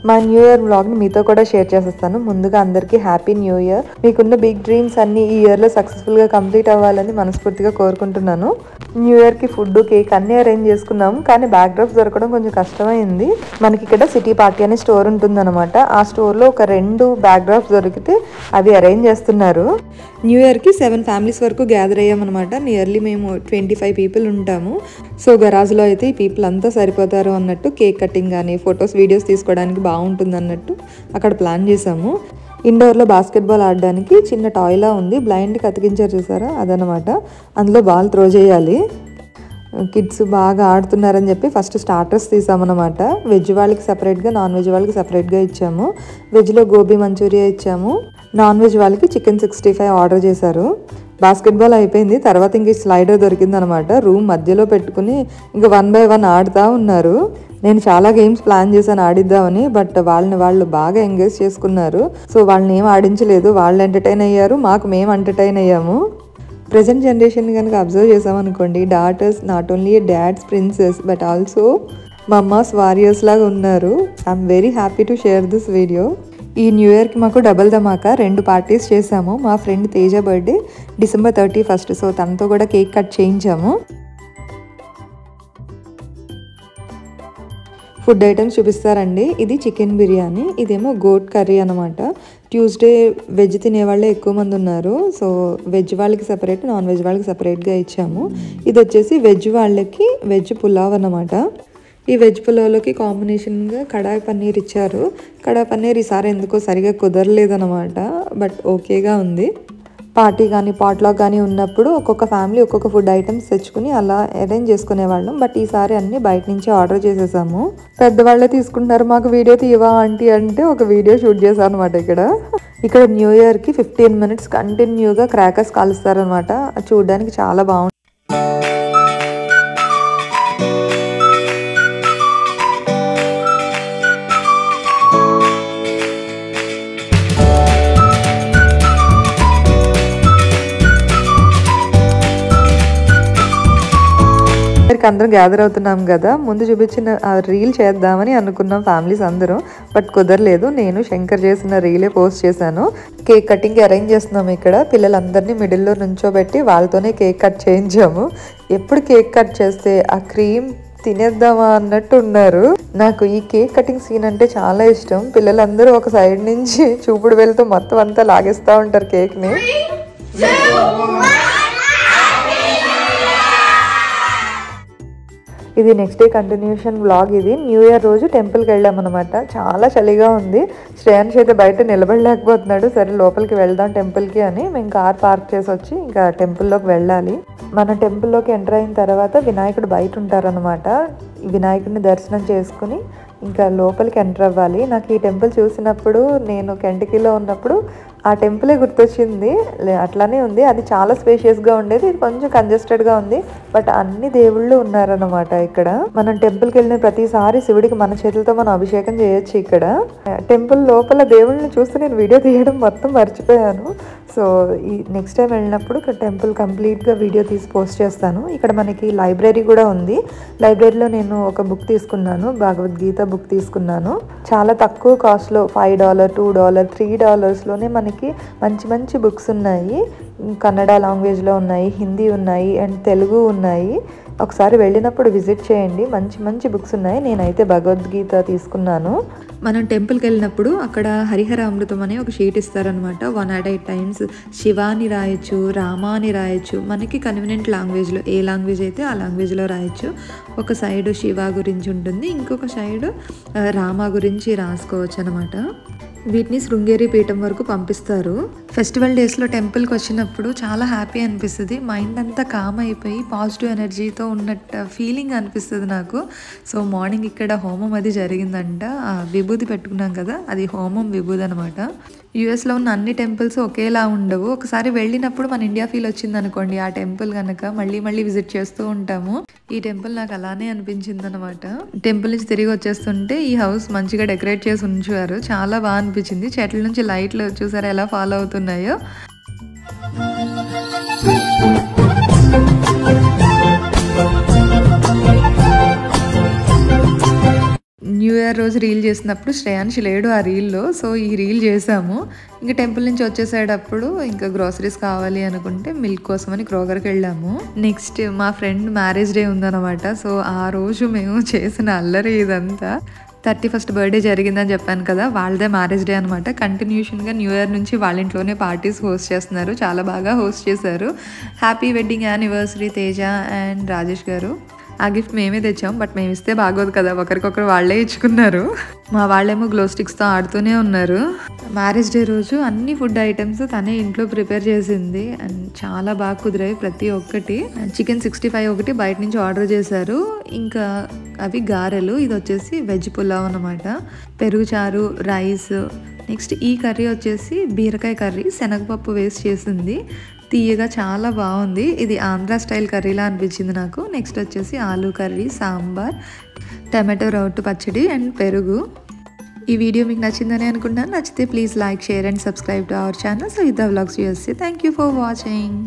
మా new year వ్లాగ్ని మీతో కూడా షేర్ చేసేస్తాను. ముందుగా అందరికీ హ్యాపీ న్యూ ఇయర్. మీకున్న బిగ్ డ్రీమ్స్ అన్నీ ఈ ఇయర్లో సక్సెస్ఫుల్గా కంప్లీట్ అవ్వాలని మనస్ఫూర్తిగా కోరుకుంటున్నాను. న్యూ ఇయర్కి ఫుడ్, కేక్ అన్నీ అరేంజ్ చేసుకున్నాము, కానీ బ్యాక్ డ్రాప్స్ దొరకడం కొంచెం కష్టమైంది. మనకి ఇక్కడ సిటీ పార్టీ అనే స్టోర్ ఉంటుందన్నమాట. ఆ స్టోర్లో ఒక 2 బ్యాక్ డ్రాప్స్ దొరికితే అవి అరేంజ్ చేస్తున్నారు. న్యూ ఇయర్కి 7 ఫ్యామిలీస్ వరకు గ్యాదర్ అయ్యామన్నమాట. నియర్లీ మేము 25 పీపుల్ ఉంటాము. సో గరాజ్లో అయితే ఈ పీపుల్ అంతా సరిపోతారు అన్నట్టు కేక్ కటింగ్ కానీ ఫొటోస్, వీడియోస్ తీసుకోవడానికి బాగుంటుంది అన్నట్టు అక్కడ ప్లాన్ చేసాము. ఇండోర్లో బాస్కెట్బాల్ ఆడడానికి చిన్న టాయ్లా ఉంది, బ్లైండ్కి అతికించారు చూసారా, అదనమాట. అందులో బాల్ త్రో చేయాలి. కిడ్స్ బాగా ఆడుతున్నారని చెప్పి ఫస్ట్ స్టార్టర్స్ తీసామన్నమాట. వెజ్ వాళ్ళకి సపరేట్గా, నాన్ వెజ్ వాళ్ళకి సపరేట్గా ఇచ్చాము. వెజ్లో గోబీ మంచూరియా ఇచ్చాము, నాన్ వెజ్ వాళ్ళకి చికెన్ 65 ఆర్డర్ చేశారు. బాస్కెట్బాల్ అయిపోయింది, తర్వాత ఇంక స్లైడర్ దొరికిందనమాట. రూమ్ మధ్యలో పెట్టుకుని ఇంకా 1 by 1 ఆడుతూ ఉన్నారు. నేను చాలా గేమ్స్ ప్లాన్ చేశాను ఆడిద్దామని, బట్ వాళ్ళు బాగా ఎంగేజ్ చేసుకున్నారు. సో వాళ్ళని ఏం ఆడించలేదు, వాళ్ళు ఎంటర్టైన్ అయ్యారు, మేము ఎంటర్టైన్ అయ్యాము. ప్రజెంట్ జనరేషన్ కనుక అబ్జర్వ్ చేసామనుకోండి, daughters not only dad's princess but also mamma's warriors లాగా ఉన్నారు. I'm very happy to share this video. ఈ న్యూ ఇయర్కి మాకు డబుల్ ధమాకా 2 పార్టీస్ చేసాము. మా friend Teja birthday December 31st, so తనతో కూడా కేక్ కట్ చేయించాము. ఫుడ్ ఐటమ్స్ చూపిస్తారండి. ఇది చికెన్ బిర్యానీ, ఇదేమో గోట్ కర్రీ అనమాట. ట్యూస్డే వెజ్ తినేవాళ్ళే ఎక్కువ మంది ఉన్నారు, సో వెజ్ వాళ్ళకి సపరేట్, నాన్ వెజ్ వాళ్ళకి సపరేట్గా ఇచ్చాము. ఇది వచ్చేసి వెజ్ వాళ్ళకి వెజ్ పులావ్ అన్నమాట. ఈ వెజ్ పులావ్లోకి కాంబినేషన్గా కడాయి పన్నీర్ ఇచ్చారు. కడాయి పన్నీర్ ఈసారి ఎందుకో సరిగా కుదరలేదన్నమాట, బట్ ఓకేగా ఉంది. పార్టీ కానీ పాట్లాక్ కానీ ఉన్నప్పుడు ఒక్కొక్క ఫ్యామిలీ ఒక్కొక్క ఫుడ్ ఐటమ్స్ తెచ్చుకుని అలా అరేంజ్ చేసుకునేవాళ్ళం. బట్ ఈసారి అన్నీ బయట నుంచి ఆర్డర్ చేసేసాము. పెద్దవాళ్ళే తీసుకుంటున్నారు, మాకు వీడియో తీయవా ఆంటీ అంటే ఒక వీడియో షూట్ చేశాను అనమాట. ఇక్కడ న్యూ ఇయర్కి 15 minutes కంటిన్యూగా క్రాకర్స్ కాలుస్తారనమాట. చూడడానికి చాలా బాగుంటుంది. అందరం గ్యాదర్ అవుతున్నాం కదా, ముందు చూపించిన ఆ రీల్ చేద్దామని అనుకున్నాం ఫ్యామిలీస్ అందరం, బట్ కుదరలేదు. నేను శంకర్ చేసిన రీలే పోస్ట్ చేశాను. కేక్ కటింగ్ అరేంజ్ చేస్తున్నాము. ఇక్కడ పిల్లలందరినీ మిడిల్లో నుంచోబెట్టి వాళ్ళతోనే కేక్ కట్ చేయించాము. ఎప్పుడు కేక్ కట్ చేస్తే ఆ క్రీమ్ తినేద్దామా అన్నట్టు ఉన్నారు. నాకు ఈ కేక్ కటింగ్ సీన్ అంటే చాలా ఇష్టం. పిల్లలందరూ ఒక సైడ్ నుంచి చూపుడు వెళ్తూ మొత్తం అంతా లాగేస్తూ ఉంటారు కేక్ని. ఇది నెక్స్ట్ డే కంటిన్యూషన్ వ్లాగ్. ఇది న్యూ ఇయర్ రోజు టెంపుల్కి వెళ్ళామన్నమాట. చాలా చలిగా ఉంది. శ్రేయాన్ష్ అయితే బయట నిలబడలేకపోతున్నాడు. సరే లోపలికి వెళ్దాం టెంపుల్కి అని మేము కార్ పార్క్ చేసి వచ్చి ఇంకా టెంపుల్లోకి వెళ్ళాలి. మన టెంపుల్లోకి ఎంటర్ అయిన తర్వాత వినాయకుడు బయట ఉంటారనమాట. వినాయకుడిని దర్శనం చేసుకుని ఇంకా లోపలికి ఎంటర్ అవ్వాలి. నాకు ఈ టెంపుల్ చూసినప్పుడు నేను కెంటకీలో ఉన్నప్పుడు ఆ టెంపులే గుర్తొచ్చింది. అట్లానే ఉంది, అది చాలా స్పేషియస్గా ఉండేది, ఇది కొంచెం కంజెస్టెడ్గా ఉంది. బట్ అన్ని దేవుళ్ళు ఉన్నారనమాట ఇక్కడ. మనం టెంపుల్కి వెళ్ళిన ప్రతిసారి శివుడికి మన చేతులతో మనం అభిషేకం చేయొచ్చు. ఇక్కడ టెంపుల్ లోపల దేవుళ్ళని చూస్తే నేను వీడియో తీయడం మొత్తం మర్చిపోయాను. సో ఈ నెక్స్ట్ టైం వెళ్ళినప్పుడు ఇక్కడ టెంపుల్ కంప్లీట్గా వీడియో తీసి పోస్ట్ చేస్తాను. ఇక్కడ మనకి లైబ్రరీ కూడా ఉంది. లైబ్రరీలో నేను ఒక బుక్ తీసుకున్నాను, భగవద్గీత బుక్ తీసుకున్నాను. చాలా తక్కువ కాస్ట్లో $5, $2, $3లోనే మనకి మంచి మంచి బుక్స్ ఉన్నాయి. కన్నడ లాంగ్వేజ్లో ఉన్నాయి, హిందీ ఉన్నాయి అండ్ తెలుగు ఉన్నాయి. ఒకసారి వెళ్ళినప్పుడు విజిట్ చేయండి, మంచి మంచి బుక్స్ ఉన్నాయి. నేనైతే భగవద్గీత తీసుకున్నాను. మనం టెంపుల్కి వెళ్ళినప్పుడు అక్కడ హరిహర అమృతం అనే ఒక షీట్ ఇస్తారనమాట. 108 times శివాని రాయొచ్చు, రామాని రాయొచ్చు, మనకి కన్వీనియంట్ లాంగ్వేజ్లో, ఏ లాంగ్వేజ్ అయితే ఆ లాంగ్వేజ్లో రాయొచ్చు. ఒక సైడ్ శివ గురించి ఉంటుంది, ఇంకొక సైడ్ రామ గురించి రాసుకోవచ్చు అనమాట. వీటిని శృంగేరి పీఠం వరకు పంపిస్తారు. ఫెస్టివల్ డేస్లో టెంపుల్కి వచ్చినప్పుడు చాలా హ్యాపీ అనిపిస్తుంది. మైండ్ అంతా కామ్ అయిపోయి పాజిటివ్ ఎనర్జీతో ఉన్నట్టు ఫీలింగ్ అనిపిస్తుంది నాకు. సో మార్నింగ్ ఇక్కడ హోమం అది జరిగిందంట. విభూతి పెట్టుకున్నాం కదా, అది హోమం విభూతి అనమాట. యూఎస్లో ఉన్న అన్ని టెంపుల్స్ ఒకేలా ఉండవు. ఒకసారి వెళ్ళినప్పుడు మన ఇండియా ఫీల్ వచ్చింది అనుకోండి ఆ టెంపుల్ కనుక, మళ్ళీ మళ్ళీ విజిట్ చేస్తూ ఉంటాము. ఈ టెంపుల్ నాకు అలానే అనిపించింది అనమాట. టెంపుల్ నుంచి తిరిగి వచ్చేస్తుంటే ఈ హౌస్ మంచిగా డెకరేట్ చేసి ఉంచారు, చాలా బాగా అనిపించింది. చెట్ల నుంచి లైట్లు చూసారా ఎలా ఫాలో అవుతున్నాయో. న్యూ ఇయర్ రోజు రీల్ చేసినప్పుడు శ్రేయాన్షి లేడు ఆ రీల్లో, సో ఈ రీల్ చేసాము. ఇంకా టెంపుల్ నుంచి వచ్చేసేటప్పుడు ఇంకా గ్రోసరీస్ కావాలి అనుకుంటే మిల్క్ కోసం అని క్రోగర్కి వెళ్ళాము. నెక్స్ట్ మా ఫ్రెండ్ మ్యారేజ్ డే ఉందన్నమాట. సో ఆ రోజు మేము చేసిన అల్లరి ఇదంతా. 31st బర్త్డే జరిగిందని చెప్పాను కదా, వాళ్ళదే మ్యారేజ్ డే అనమాట. కంటిన్యూషన్గా న్యూ ఇయర్ నుంచి వాళ్ళ ఇంట్లోనే పార్టీస్ హోస్ట్ చేస్తున్నారు. చాలా బాగా హోస్ట్ చేశారు. Happy wedding anniversary Teja and Rajesh గారు. ఆ గిఫ్ట్ మేమే తెచ్చాం, బట్ మేము ఇస్తే బాగోదు కదా, ఒకరికొకరు వాళ్ళే ఇచ్చుకున్నారు. మా వాళ్ళేమో గ్లో స్టిక్స్తో ఆడుతూనే ఉన్నారు. మ్యారేజ్ డే రోజు అన్ని ఫుడ్ ఐటమ్స్ తనే ఇంట్లో ప్రిపేర్ చేసింది అండ్ చాలా బాగా కుదిరాయి ప్రతి ఒక్కటి. చికెన్ 65 ఒకటి బయట నుంచి ఆర్డర్ చేశారు. ఇంకా అవి గారెలు, ఇది వచ్చేసి వెజ్ పులావ్ అన్నమాట. పెరుగు చారు, రైస్. నెక్స్ట్ ఈ కర్రీ వచ్చేసి బీరకాయ కర్రీ, శనగపప్పు వేస్ట్ చేసింది. తీయగా చాలా బాగుంది. ఇది ఆంధ్ర స్టైల్ కర్రీలా అనిపించింది నాకు. నెక్స్ట్ వచ్చేసి ఆలూ కర్రీ, సాంబార్, టమాటో రౌట్ పచ్చడి అండ్ పెరుగు. ఈ వీడియో మీకు నచ్చిందని అనుకుంటున్నాను. నచ్చితే please like, share and subscribe to our channel. So ఇది vlogs USC. Thank you for watching.